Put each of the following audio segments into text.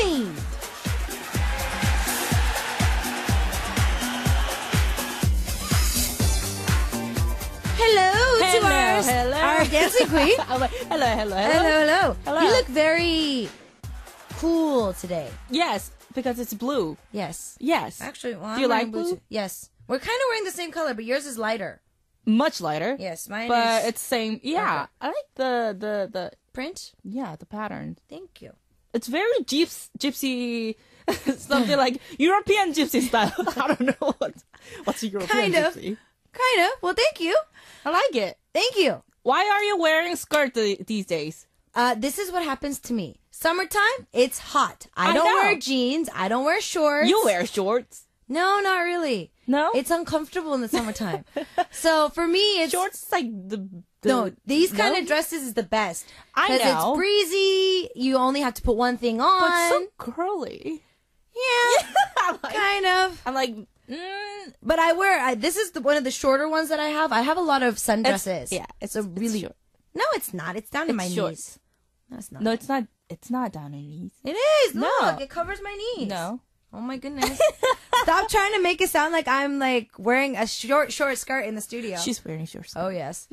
Queen. Hello, our dancing queen. Hello. You look very cool today. Yes, because it's blue. Yes. Actually, well, do you like blue? Yes. We're kind of wearing the same color, but yours is lighter. Much lighter. Yes, mine but is... it's same. Yeah, okay. I like the print. Yeah, the pattern. Thank you. It's very gypsy, something like European gypsy style. I don't know what's a European gypsy. Kind of. Well, thank you. I like it. Thank you. Why are you wearing skirt these days? This is what happens to me. Summertime, it's hot. I don't wear jeans. I don't wear shorts. You wear shorts. No, not really. No? It's uncomfortable in the summertime. So for me, it's... Shorts like No, these kind of dresses is the best. I know. Because it's breezy. You only have to put one thing on. But so curly. Yeah. Kind of. I'm like... But I wear... this is one of the shorter ones that I have. I have a lot of sundresses. It's really... short. No, it's not. It's down to my knees. No, it's not. No, it's not. It's not down to your knees. It is. No. Look, it covers my knees. No. Oh my goodness. Stop trying to make it sound like I'm like wearing a short skirt in the studio. She's wearing short skirt. Oh yes.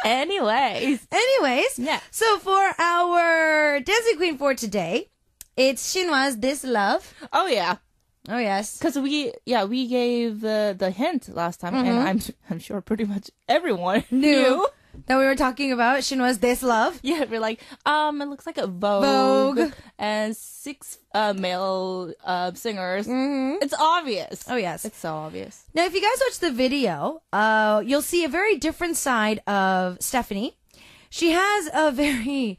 Anyways. Yeah. So for our dancing queen for today, it's Shinhwa's This Love. Oh yeah. Oh yes. Because we gave the hint last time, and I'm sure pretty much everyone knew that we were talking about Shinhwa's This Love. Yeah, we're like, it looks like a Vogue. And 6 male singers. It's obvious. Oh yes, it's so obvious. Now, if you guys watch the video, you'll see a very different side of Stephanie. She has a very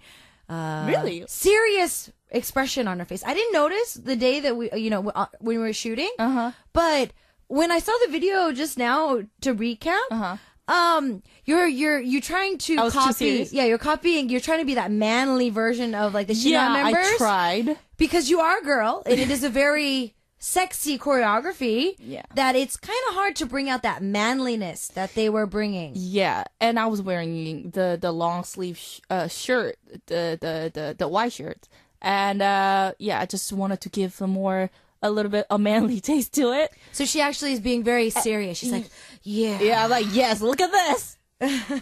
really serious expression on her face. I didn't notice the day that when we were shooting. But when I saw the video just now to recap, you're trying to copy. Yeah, you're copying. You're trying to be that manly version of like the Shinhwa members. I tried because you are a girl, and it is a very sexy choreography. Yeah, that it's kind of hard to bring out that manliness that they were bringing. Yeah, and I was wearing the long sleeve shirt, the white shirt, and I just wanted to give a little bit a manly taste to it. So she actually is being very serious. She's like, yeah, I'm like, yes, look at this.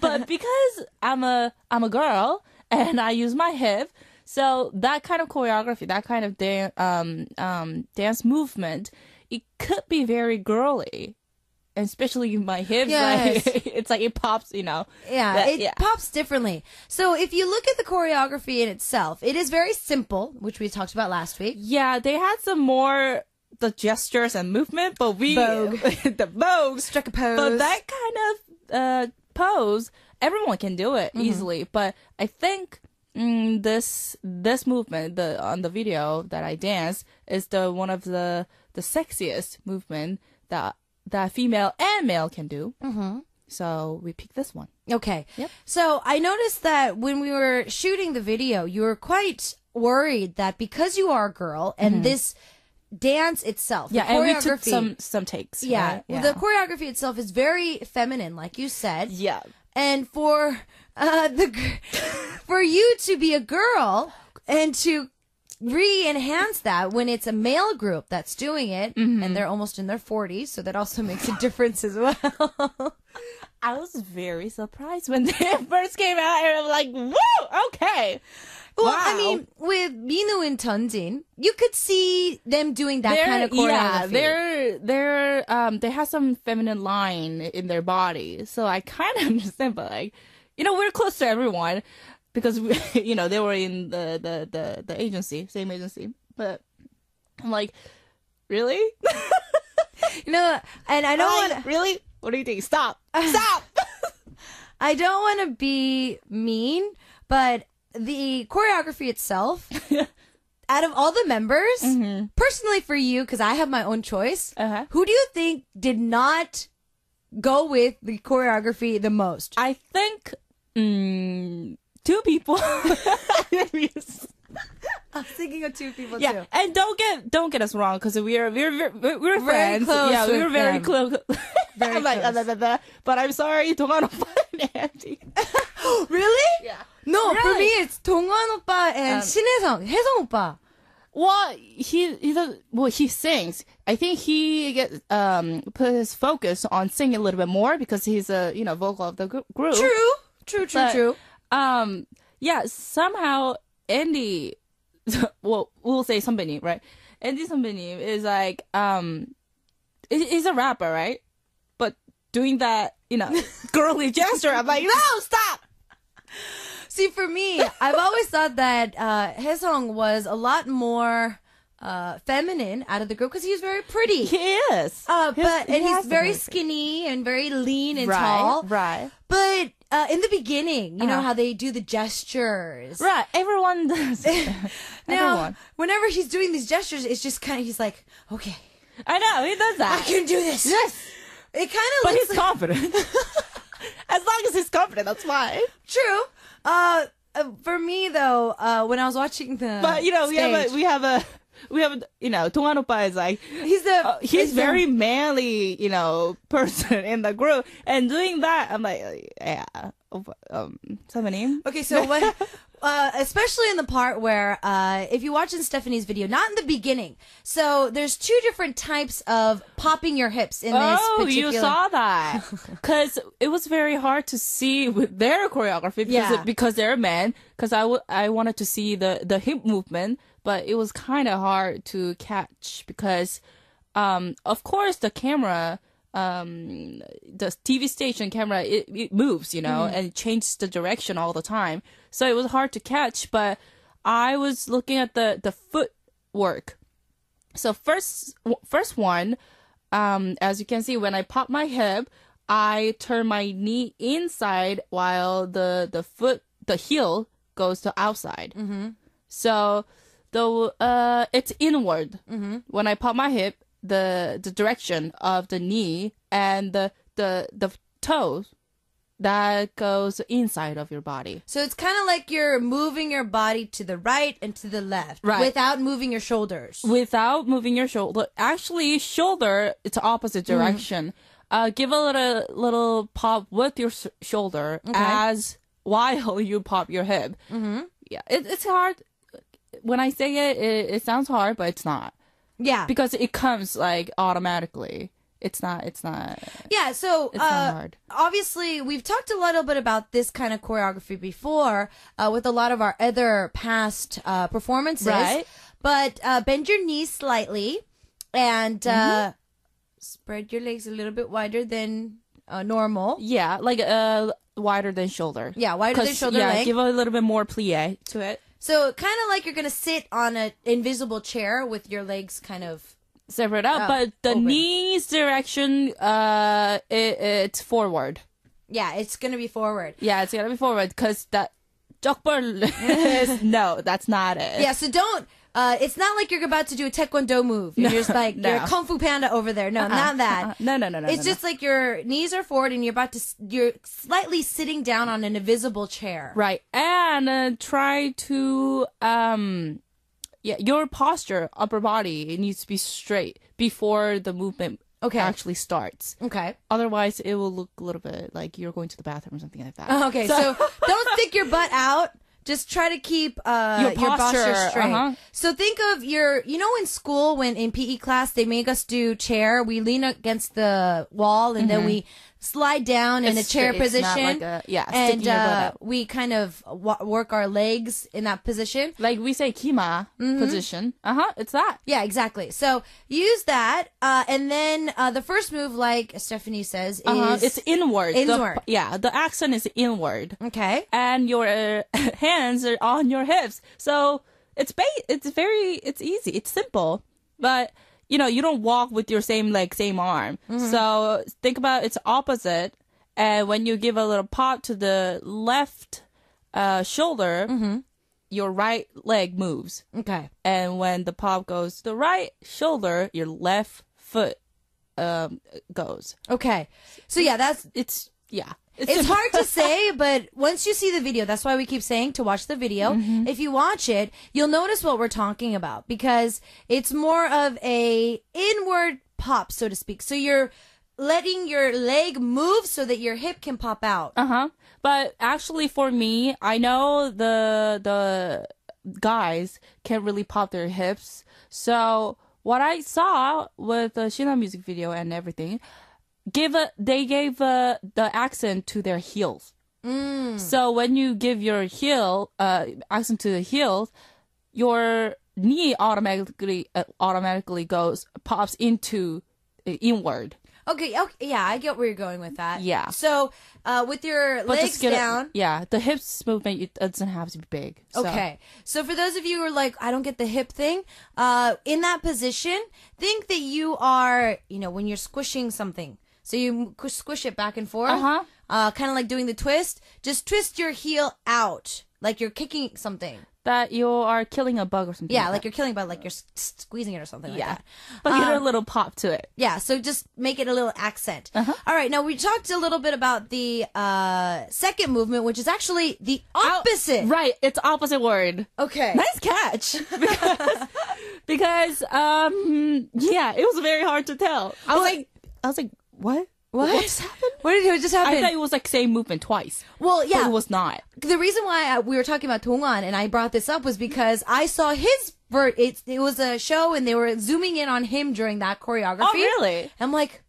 But because I'm a girl and I use my hip, so that kind of choreography, that kind of dance movement, it could be very girly. And especially my hips, yes. It's like it pops, Yeah, it pops differently. So if you look at the choreography in itself, it is very simple, which we talked about last week. Yeah, they had some more the gestures and movement, but the Vogue struck a pose. But that kind of pose, everyone can do it easily. But I think this movement, on the video that I dance, is one of the sexiest movement that female and male can do. So we picked this one. Okay. Yep. So I noticed that when we were shooting the video, you were quite worried that because you are a girl and this dance itself, and we took some takes. Yeah, right? Yeah. The choreography itself is very feminine, like you said. Yeah. And for for you to be a girl and to re-enhance that when it's a male group that's doing it, and they're almost in their 40s, so that also makes a difference as well. I was very surprised when they first came out, and I'm like, woo, okay. Well, wow. I mean, with Minwoo and Jeonjin, you could see them doing that kind of choreography. Yeah, they have some feminine line in their body, so I kind of understand, but like, we're close to everyone. Because they were in the agency, same agency, but I'm like, really? And I don't want really. What do you think? Stop! I don't want to be mean, but the choreography itself, out of all the members, personally for you, because I have my own choice, who do you think did not go with the choreography the most? I think. 2 people. I was thinking of 2 people too. And don't get us wrong, because we're friends. Close. Yeah, we were very close. Very I'm like, close. but I'm sorry, 동안 오빠는 Andy. Really? Yeah. No, for Really? me it's 동원 오빠 and 신혜성, 혜성 오빠. Well, he does, well, he sings. I think he gets put his focus on singing a little bit more because he's a vocal of the group. True. Yeah, somehow Andy, well, we'll say somebody, right? Andy somebody is like he's a rapper, right? But doing that, girly gesture, I'm like, no, stop. See, for me, I've always thought that Haesung was a lot more feminine out of the group because he's very pretty. He is. He's very skinny and very lean and tall. Right. But in the beginning, you know how they do the gestures. Right. Everyone does. Now, whenever he's doing these gestures, it's just kind of, he's like, okay. I know, he does that. I can do this. Yes. It kind of But looks he's confident. As long as he's confident, that's fine. True. For me though, when I was watching the But stage, we have 동환 오빠 is like he's very manly, person in the group, and doing that, I'm like, yeah, 선배님. Okay, so what? Especially in the part where, if you watch in Stephanie's video, not in the beginning. So there's two different types of popping your hips in this particular. You saw that. Because it was very hard to see with their choreography because they're men. Because I wanted to see the hip movement, but it was kind of hard to catch because, of course, the camera, the TV station camera, it moves, and it changes the direction all the time. So it was hard to catch, but I was looking at the footwork. So first one, as you can see, when I pop my hip, I turn my knee inside while the heel goes to outside. Mm-hmm. So it's inward. Mm-hmm. When I pop my hip, the direction of the knee and the toes, that goes inside of your body. So it's kind of like you're moving your body to the right and to the left, without moving your shoulders. Without moving your shoulder. Actually, shoulder, it's opposite direction. Give a little pop with your shoulder as while you pop your hip. Mm-hmm. Yeah, it's hard. When I say it sounds hard, but it's not. Yeah. Because it comes like automatically. It's not. Yeah, so it's not hard. Obviously, we've talked a little bit about this kind of choreography before with a lot of our other past performances. Right. But bend your knees slightly and spread your legs a little bit wider than normal. Yeah, like wider than shoulder. Yeah, wider than shoulder length. Give a little bit more plie to it. So kind of like you're going to sit on an invisible chair with your legs kind of separate out, but the open. knees direction, it's forward. Yeah, it's gonna be forward. Yeah, it's gonna be forward because that jokbal is no, that's not it. Yeah, so don't. It's not like you're about to do a taekwondo move. You're just like you're a kung fu panda over there. No, not that. No. It's just like your knees are forward and you're slightly sitting down on an invisible chair. Right, and try to your posture, upper body, it needs to be straight before the movement actually starts. Okay. Otherwise, it will look a little bit like you're going to the bathroom or something like that. Okay, so don't stick your butt out. Just try to keep your posture straight. So think of in school when in PE class they make us do chair, we lean against the wall and then we slide down in a chair position. Not like and we kind of work our legs in that position. Like we say kima position. It's that. Yeah, exactly. So use that. And then the first move, like Stephanie says, is... It's inward. Inward. The accent is inward. Okay. And your hands are on your hips. So it's easy. It's simple. But... you don't walk with your same leg, same arm. Mm-hmm. So think about it's opposite. And when you give a little pop to the left shoulder, your right leg moves. Okay. And when the pop goes to the right shoulder, your left foot goes. Okay. So yeah, it's hard to say, but once you see the video, that's why we keep saying to watch the video. Mm-hmm. If you watch it, you'll notice what we're talking about because it's more of a inward pop, so to speak. So you're letting your leg move so that your hip can pop out. But actually, for me, I know the guys can't really pop their hips. So what I saw with the Shina music video and everything, they gave the accent to their heels. So when you give your heel accent to the heels, your knee automatically pops into inward. Okay, yeah, I get where you're going with that. Yeah. So, with your legs down. The hips movement, it doesn't have to be big. So. Okay. So for those of you who are like, I don't get the hip thing, in that position, think that you are, when you're squishing something. So you squish it back and forth. Kind of like doing the twist. Just twist your heel out, like you're kicking something. That you are killing a bug or something. Yeah, like you're killing a bug, like you're squeezing it or something like that. But get a little pop to it. Yeah, so just make it a little accent. All right, now we talked a little bit about the second movement, which is actually the opposite. Right, it's opposite word. Okay. Nice catch. Because it was very hard to tell. I was like, what? What just happened? What did just happen? I thought it was like same movement twice. Well, yeah. But it was not. The reason why we were talking about Dongwon and I brought this up was because I saw his it was a show and they were zooming in on him during that choreography. Oh, really? I'm like,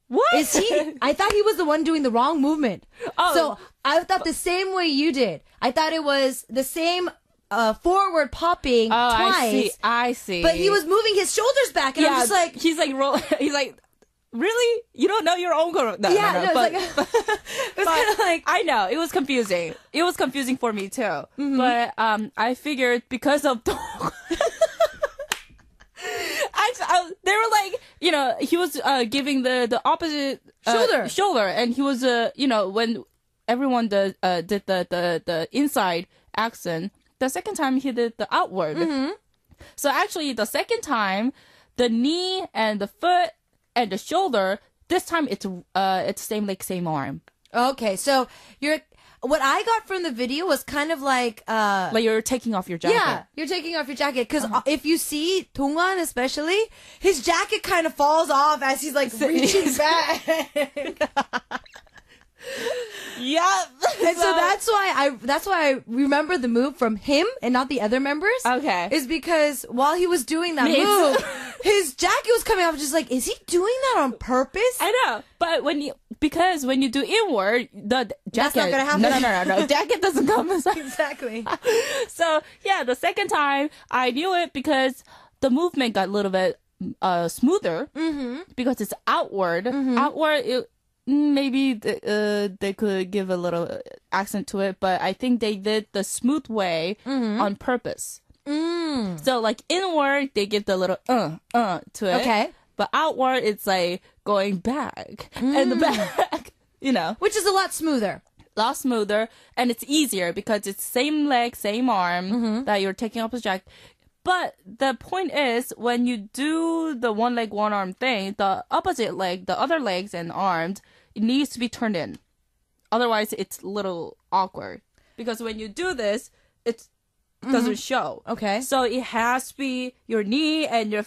what? Is he? I thought he was the one doing the wrong movement. Oh. So I thought the same way you did. I thought it was the same forward popping twice. I see. But he was moving his shoulders back and I'm just like. He's like, really? You don't know your own choreography? It was kind of like. I know, it was confusing. It was confusing for me too. Mm-hmm. But I figured because of they were like, he was giving the opposite shoulder, and he was when everyone did the inside accent, the second time he did the outward. Mm-hmm. So actually, the second time, the knee and the foot and the shoulder, this time it's same leg, same arm. Okay, so what I got from the video was kind of like you're taking off your jacket. Yeah, you're taking off your jacket because if you see Dongwon especially, his jacket kind of falls off as he's like reaching back. Yeah, and so that's why I remember the move from him and not the other members. Okay, is because while he was doing that move, his jacket was coming off. Just like, is he doing that on purpose? I know, but when you do inward, the jacket that's not gonna happen. No, jacket doesn't come inside. Exactly. So yeah, the second time I knew it because the movement got a little bit smoother because it's outward. Outward. Maybe they could give a little accent to it, but I think they did the smooth way on purpose. So like inward, they give the little to it. Okay. But outward, it's like going back and the back, Which is a lot smoother. And it's easier because it's same leg, same arm that you're taking off the jacket. But the point is, when you do the one leg, one arm thing, the opposite leg, the other legs and arms, it needs to be turned in. Otherwise, it's a little awkward. Because when you do this, it doesn't show. Okay. So it has to be your knee and your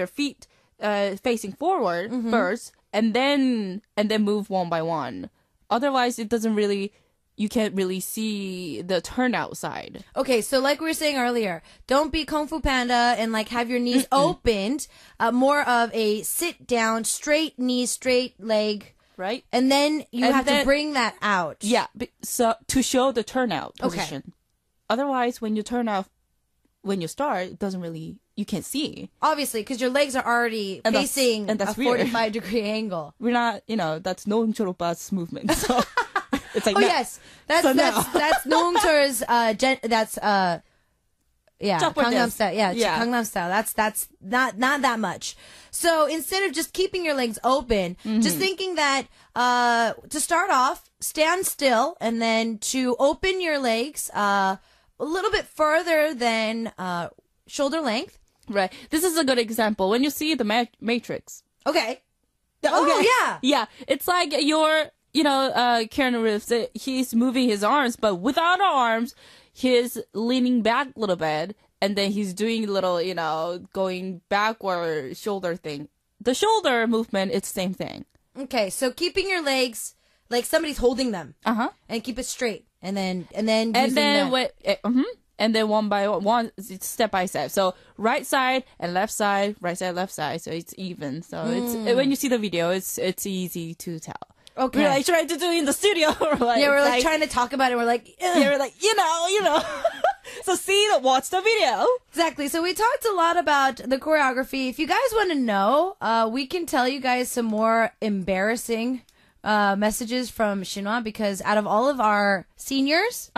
feet facing forward first, and then move one by one. Otherwise, it doesn't really. You can't really see the turnout side. Okay, so like we were saying earlier, don't be Kung Fu Panda and like have your knees opened. More of a sit down, straight knee, straight leg. Right. And then you have to bring that out. Yeah, so to show the turnout position. Okay. Otherwise, when you turn out, when you start, it doesn't really, you can't see. Obviously, because your legs are already facing a 45-degree angle. We're not, that's no Choropa's movement. So. It's like yes, that's Noongter's Gangnam style. Yeah, Gangnam style. That's not that much. So instead of just keeping your legs open, just thinking that to start off, stand still, and then to open your legs a little bit further than shoulder length. Right. This is a good example when you see the Matrix. Okay. Oh yeah. Yeah. It's like your. Keanu Reeves, he's moving his arms, but without arms, he's leaning back a little bit, and then he's doing a little, going backward shoulder thing. The shoulder movement, it's the same thing. Okay, so keeping your legs like somebody's holding them. And keep it straight. And then and then one by one, step by step. So right side and left side, right side, left side. So it's even. So it's when you see the video, it's easy to tell. Okay. We're like trying to do it in the studio. We're like trying to talk about it. We're like, we're like, you know. So watch the video. Exactly. So we talked a lot about the choreography. If you guys want to know, we can tell you guys some more embarrassing messages from Shinhwa, because out of all of our seniors,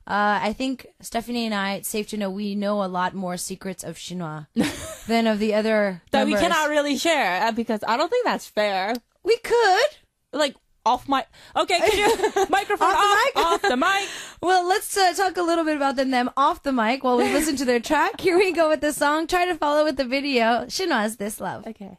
I think Stephanie and I, it's safe to know, we know a lot more secrets of Shinhwa than of the other that members. we cannot really share, because I don't think that's fair. We could. Like, off mic. Okay, can you microphone off the mic? Well, let's talk a little bit about them off the mic while we listen to their track. Here we go with the song. Try to follow with the video. Shinhwa's This Love. Okay.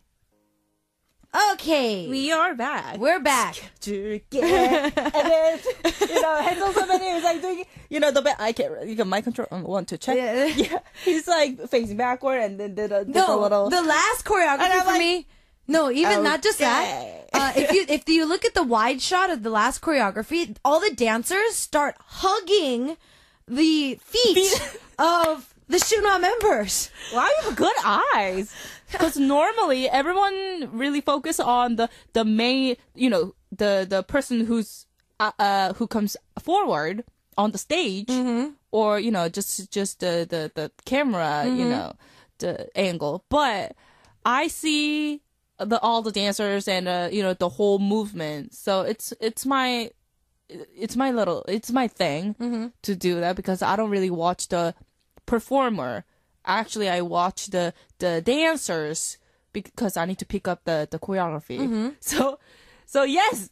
We are back. We're back. And then, Hansel somebody is like doing, the bit. You can mic control. Want to check? Yeah. He's like facing backward and then did a little. The last choreography for me. No, even not just that. If you look at the wide shot of the last choreography, all the dancers start hugging the feet of the Shinhwa members. Wow, you have good eyes. Because normally everyone really focus on the main, the person who comes forward on the stage, or just the camera, the angle. But I see all the dancers and the whole movement. So it's my thing to do that, because I don't really watch the performer. Actually, I watch the dancers because I need to pick up the choreography. So yes,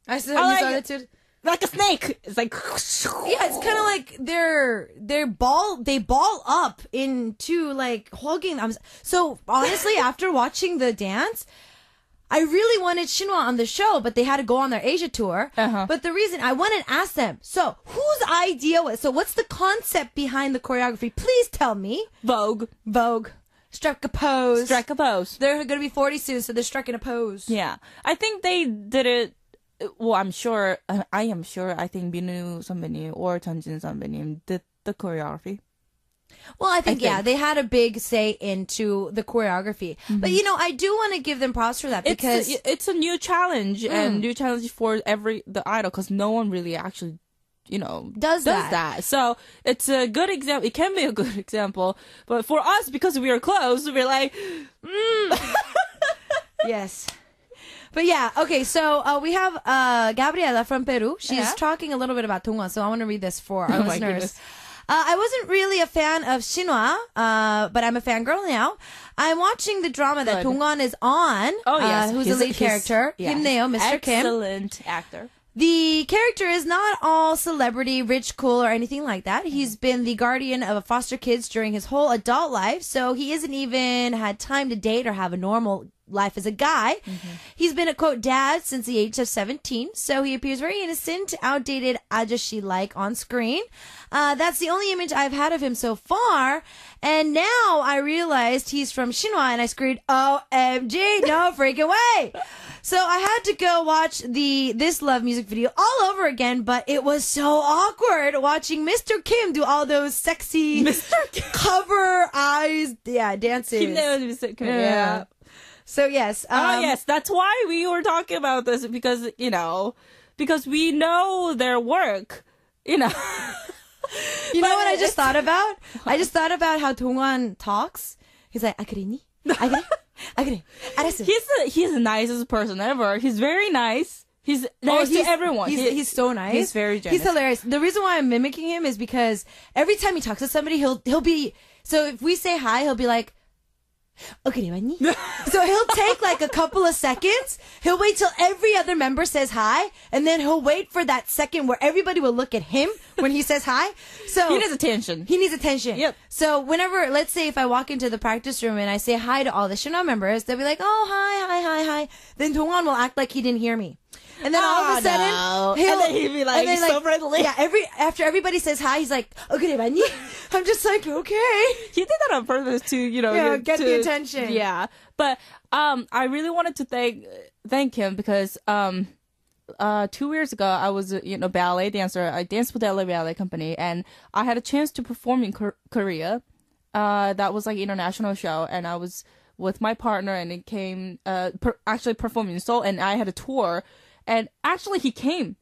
I saw that too. Like a snake. It's like it's kind of like they ball up into like hugging them. So honestly, after watching the dance, I really wanted Shinhwa on the show, but they had to go on their Asia tour. But the reason I wanted to ask them, so whose idea was, so what's the concept behind the choreography? Please tell me. Vogue. Strike a pose. They're going to be 40 soon, so they're striking a pose. Yeah. I think they did it. Well, I am sure, I think Minu 선배님 or Jeonjin 선배님 did the choreography. Well, I think, they had a big say into the choreography. But, I do want to give them props for that, because it's a new challenge, and new challenge for the idol, because no one really actually, does that. So it's a good example. It can be a good example. But for us, because we are close, we're like, Yes. But yeah, okay, so we have Gabriela from Peru. She's talking a little bit about Tungwa, so I want to read this for our listeners. I wasn't really a fan of Shinhwa, but I'm a fangirl now. I'm watching the drama that Dongwon is on. Oh, yes. Who's the lead character? Himneo, Mr. Kim. Excellent actor. The character is not all celebrity, rich, cool, or anything like that. He's been the guardian of foster kids during his whole adult life, so he isn't even had time to date or have a normal life as a guy. He's been a, quote, dad since the age of 17, so he appears very innocent, outdated, ajashi-like on screen. That's the only image I've had of him so far, and now I realized he's from Shinhwa, and I screamed, OMG, no freaking way! So I had to go watch the This Love music video all over again, but it was so awkward watching Mr. Kim do all those sexy cover eyes, dances. Mr. Kim, yeah. So yes. Yes, that's why we were talking about this, because, because we know their work, You know what I just thought about? I just thought about how Dongwon talks. He's like, 그랬니? 그래. 알았어. He's the nicest person ever. He's very nice. He's nice to everyone. He's so nice. He's very generous. He's hilarious. The reason why I'm mimicking him is because every time he talks to somebody, he'll be, so if we say hi, he'll be like, 그래 왔니? So he'll take like a couple of seconds. He'll wait till every other member says hi, and then he'll wait for that second where everybody will look at him when he says hi. So he needs attention. Yep. So whenever, let's say if I walk into the practice room and I say hi to all the Shinhwa members, they'll be like, oh, hi. Then Dongwon will act like he didn't hear me. And then all of a sudden, and then he'd be like, so friendly. Yeah, after everybody says hi, he's like, 그래 맞니? I'm just like, okay. He did that on purpose to, get the attention. Yeah. But I really wanted to thank him because 2 years ago I was a ballet dancer. I danced with the LA Ballet Company, and I had a chance to perform in Korea. That was like international show, and I was with my partner, and it came actually performing in Seoul, and I had a tour, and actually he came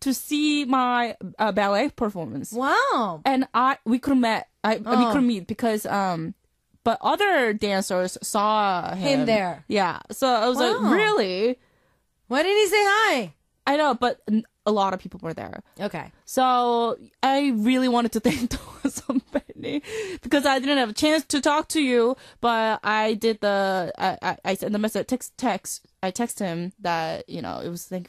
to see my ballet performance. Wow. And we could meet because but other dancers saw him there. Yeah. So I was like, really? Why didn't he say hi? I know, but a lot of people were there. Okay. So I really wanted to thank somebody because I didn't have a chance to talk to you, but I did I sent the message text. I texted him that, it was it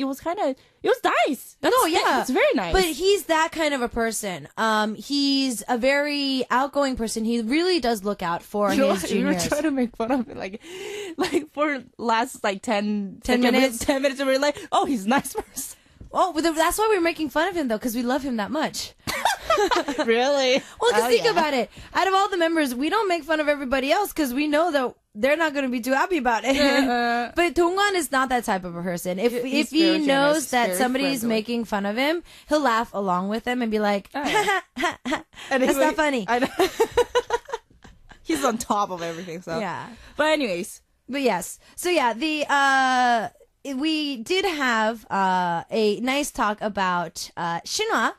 was nice. It's very nice. But he's that kind of a person. He's a very outgoing person. He really does look out for his juniors. We were trying to make fun of it, like for last 10 minutes. 10 minutes, and we were like, oh, he's a nice person. Oh, but that's why we're making fun of him, though, because we love him that much. Really? Well, because think about it. Out of all the members, we don't make fun of everybody else because we know that they're not going to be too happy about it. But Dongwan is not that type of a person. If he knows that somebody's making fun of him, he'll laugh along with them and be like, that's not funny. I know. He's on top of everything, so. Yeah. But anyways. But yes. So yeah, we did have a nice talk about Shinhwa,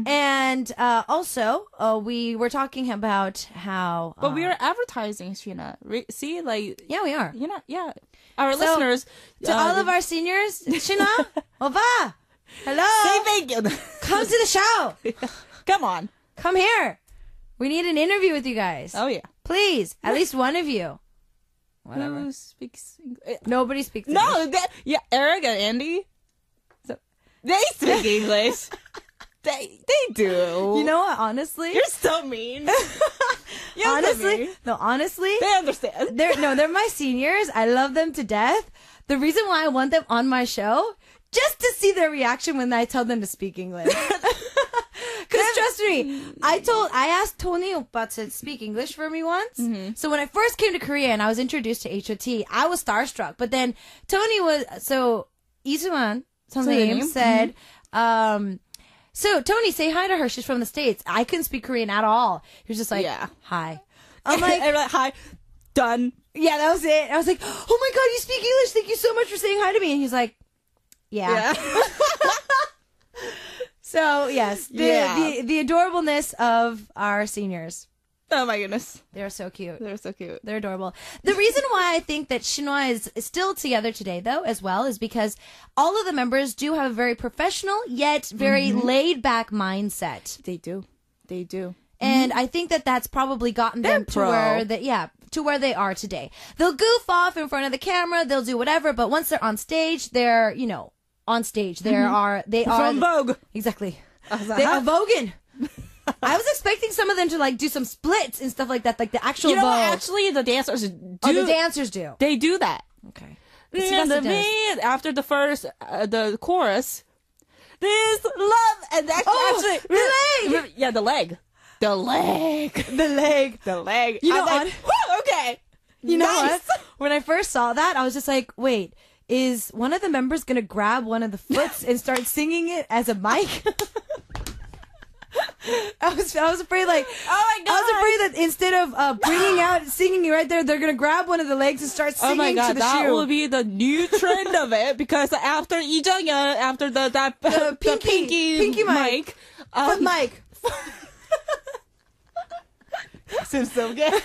and also we were talking about how. But we are advertising Shinhwa. See, yeah, we are. Yeah, our listeners to all of our seniors, Shinhwa, Opa, hello, say thank you. Come to the show. Come on, come here. We need an interview with you guys. Oh yeah, please, at least one of you. Whatever. Who speaks English? Nobody speaks English. No, Eric and Andy, they speak English. They do. You know what? Honestly, you're so mean. Honestly, they understand. They're my seniors. I love them to death. The reason why I want them on my show, just to see their reaction when I tell them to speak English. Because trust me, I asked Tony Oppa to speak English for me once. Mm-hmm. So when I first came to Korea and I was introduced to HOT, I was starstruck. But then Isuan 선생님 said, so Tony, say hi to her. She's from the States. I couldn't speak Korean at all. He was just like, hi. I'm like, hi, done. Yeah, that was it. I was like, oh my God, you speak English. Thank you so much for saying hi to me. And he's like, yeah. So, yes, the adorableness of our seniors. Oh, my goodness. They're so cute. They're so cute. They're adorable. The reason why I think that Shinhwa is still together today, though, as well, is because all of the members do have a very professional, yet very laid-back mindset. They do. They do. And I think that that's probably gotten them to where they are today. They'll goof off in front of the camera. They'll do whatever. But once they're on stage, they're, on stage. They are from Vogue. Exactly. They are voguing. I was expecting some of them to do some splits and stuff like that, like the actual Vogue. Actually, the dancers do. Oh, the dancers do. They do that. Okay. After the first, the chorus, this love, and actually, the leg. Yeah, the leg. The leg. The leg. The leg. You know what? Okay. You know what? When I first saw that, I was just like, wait, is one of the members going to grab one of the foots and start singing it as a mic? I was afraid, oh my God. I was afraid that instead of bringing out singing it right there, they're going to grab one of the legs and start singing to the shoe. Oh my God, that will be the new trend of it, because after Lee Jung-yeon, after the pinky mic. Foot mic. Seems so good.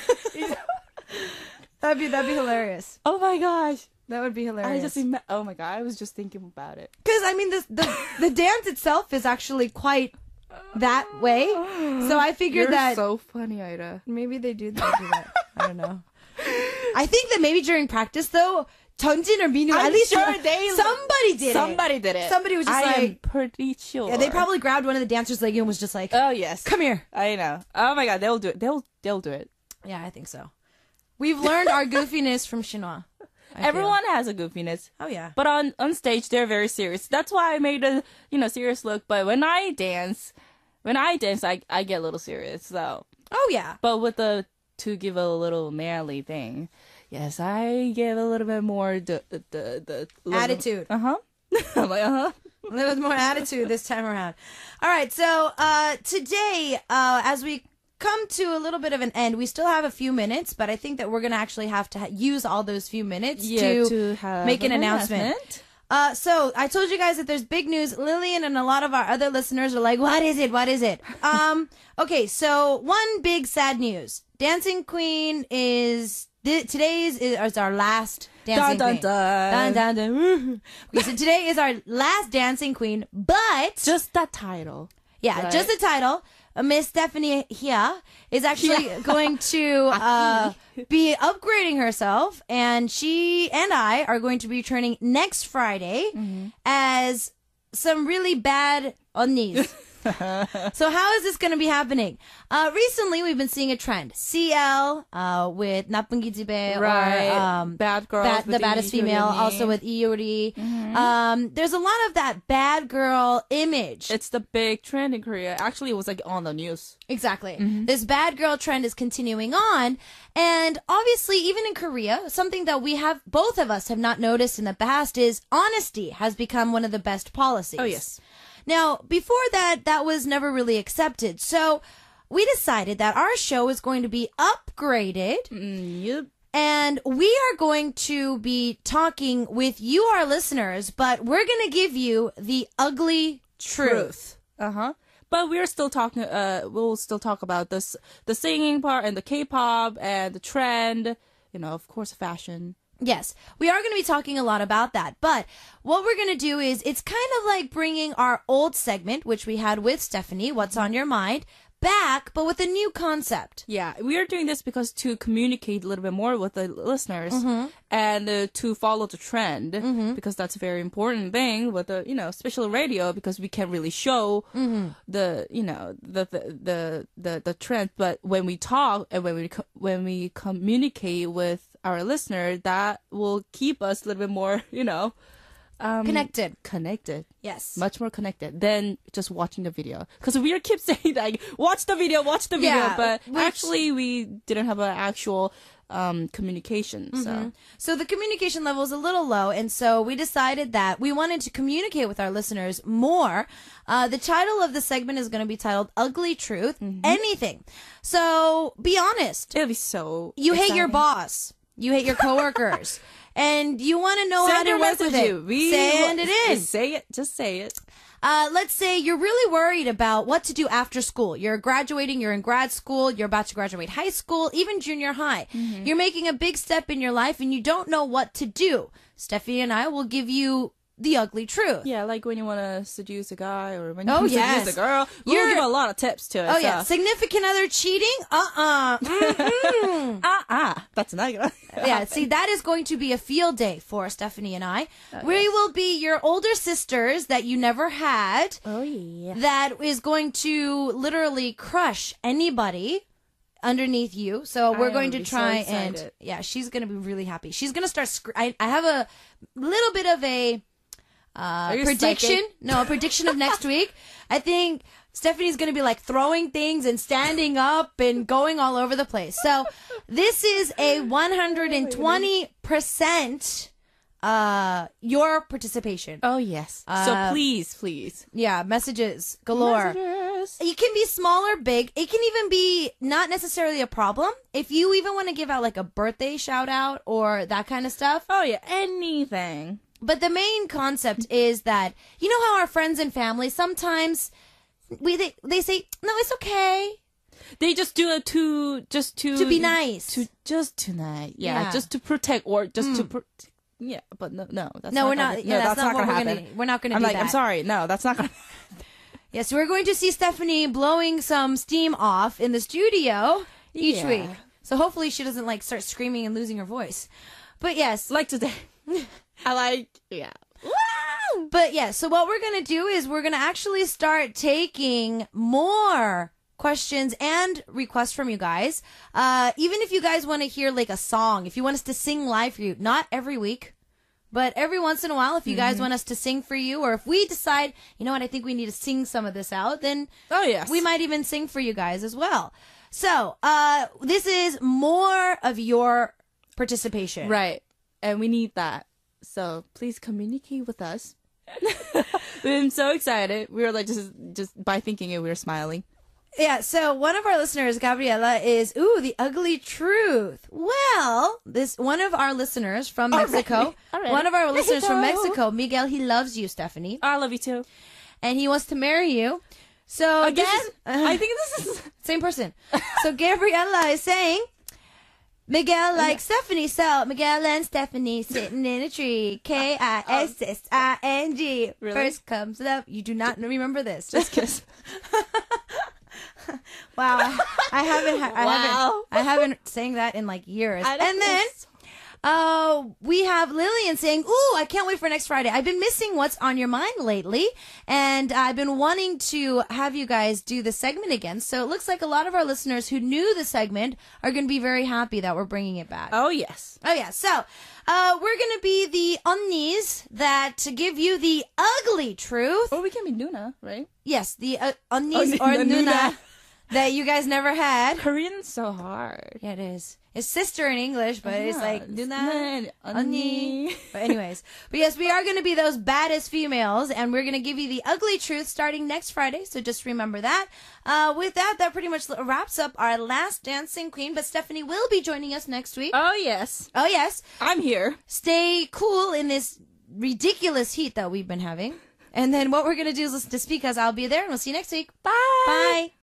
That'd be hilarious. Oh my gosh. That would be hilarious. Oh my God, I was just thinking about it. Because, the dance itself is actually quite that way. So I figured You're so funny, Ida. Maybe they do that. I don't know. I think that maybe during practice, though, Jeonjin or Minwoo, at least somebody did it. Somebody did it. Somebody was just I'm pretty sure. Yeah, they probably grabbed one of the dancers' leg and was just like, oh yes, come here. I know. Oh my God, they'll do it. They'll do it. Yeah, I think so. We've learned our goofiness from Shinhwa. Everyone has a goofiness. Oh yeah. But on stage they're very serious. That's why I made a serious look. But when I dance, when I dance, I get a little serious. So, Oh yeah. but with the to give a little manly thing, yes, I give a little bit more the Attitude. I'm like A little more attitude this time around. All right, so today, as we come to a little bit of an end, we still have a few minutes, but I think that we're going to actually have to use all those few minutes to have make an announcement. So I told you guys that there's big news. Lillian and a lot of our other listeners are like, what is it? What is it? Okay, so one big sad news. Dancing Queen is... Today's is our last Dancing Queen. Dun, dun, dun. Okay, so today is our last Dancing Queen, but... Just that title. Yeah, right? Just the title. Miss Stephanie here is actually going to be upgrading herself, and she and I are going to be returning next Friday as some really bad onnis. So how is this going to be happening? Recently, we've been seeing a trend. CL with 나쁜 기집애, right? Or bad girl, the baddest female, also with Iori. There's a lot of that bad girl image. It's the big trend in Korea. Actually, it was like on the news. Exactly. This bad girl trend is continuing on. And obviously, even in Korea, something that both of us have not noticed in the past is honesty has become one of the best policies. Oh, yes. Now, before that was never really accepted. So we decided that our show is going to be upgraded. Yep. And we are going to be talking with you, our listeners, but we're going to give you the ugly truth. But we're still talking, we'll still talk about this, the singing part and the K-pop and the trend, of course, fashion. Yes, we are going to be talking a lot about that. But what we're going to do is it's kind of like bringing our old segment, which we had with Stephanie, What's on Your Mind, back, but with a new concept. Yeah, we are doing this because to communicate a little bit more with the listeners and to follow the trend because that's a very important thing with the, especially radio because we can't really show the, the trend. But when we talk and when we communicate with our listener, that will keep us a little bit more, Connected. Yes. Much more connected than just watching the video. Because we keep saying that, watch the video, Yeah, but actually we didn't have an actual communication. So the communication level is a little low, and so we decided that we wanted to communicate with our listeners more. The title of the segment is going to be titled Ugly Truth, Anything. So be honest. It'll be so You exciting. hate your boss. You hate your coworkers. And you want to know how to work with it. Send it in. Say it. Just say it. Let's say you're really worried about what to do after school. You're graduating, you're in grad school, you're about to graduate high school, even junior high. You're making a big step in your life and you don't know what to do. Steffi and I will give you the ugly truth. Yeah, like when you want to seduce a guy or when you want to seduce a girl. We'll give a lot of tips to it. Oh, yeah. Significant other cheating? That's not good. Yeah, see, that is going to be a field day for Stephanie and I. We will be your older sisters that you never had. Oh, yeah. That is going to literally crush anybody underneath you. So we're going to try and... Yeah, she's going to be really happy. She's going to start... I have a little bit of a... prediction. No, a prediction of next week. I think Stephanie's going to be like throwing things and standing up and going all over the place. So this is a 120% your participation. Oh, yes. So please. Yeah, messages galore. It can be small or big. It can even be not necessarily a problem. If you even want to give out like a birthday shout out or that kind of stuff. Oh, yeah. Anything. But the main concept is that, you know how our friends and family, sometimes they say, no, it's okay. They just do it to be nice. Just tonight. Yeah. Just to protect or just to yeah, but no, that's no, not we're not. Gonna, Yeah, no, that's not what we're gonna. We're not going to do like, that. I'm sorry. No, that's not going to. Yes, we're going to see Stephanie blowing some steam off in the studio each week. So hopefully she doesn't like start screaming and losing her voice. But yes, like today. Yeah. Woo! But yeah, so what we're going to do is we're going to actually start taking more questions and requests from you guys. Even if you guys want to hear like a song, if you want us to sing live for you, not every week, But every once in a while, if you guys want us to sing for you, or if we decide, you know what, I think we need to sing some of this out, then we might even sing for you guys as well. So, this is more of your participation. Right. And we need that. So please communicate with us. We've been so excited. We were like, just by thinking it, we were smiling. Yeah, so one of our listeners, Gabriela, is, the ugly truth. Well, one of our listeners from Mexico, one of our listeners from Mexico, Miguel, he loves you, Stephanie. I love you too. And he wants to marry you. So again, I think this is same person. So Gabriela is saying, Miguel likes Stephanie, so Miguel and Stephanie sitting in a tree. K-I-S-S-I-N-G. Really? First comes love. You do not remember this. Just kiss. Wow, I haven't sang that in like years. And then we have Lillian saying, "Ooh, I can't wait for next Friday. I've been missing What's on Your Mind lately, and I've been wanting to have you guys do the segment again. So it looks like a lot of our listeners who knew the segment are going to be very happy that we're bringing it back." Oh yes. Oh yeah. So we're going to be the onnies that give you the ugly truth. Or we can be Nuna, right? Yes, the onnies or Nuna that you guys never had. Korean's so hard. Yeah, it is. It's sister in English, but it's like Nuna, Onni. But anyways, but yes, we are going to be those baddest females, and we're going to give you the ugly truth starting next Friday. So just remember that. With that pretty much wraps up our last dancing queen. But Stephanie will be joining us next week. Oh yes. Oh yes. I'm here. Stay cool in this ridiculous heat that we've been having. And then what we're going to do is listen to Speak As I'll be there, and we'll see you next week. Bye. Bye.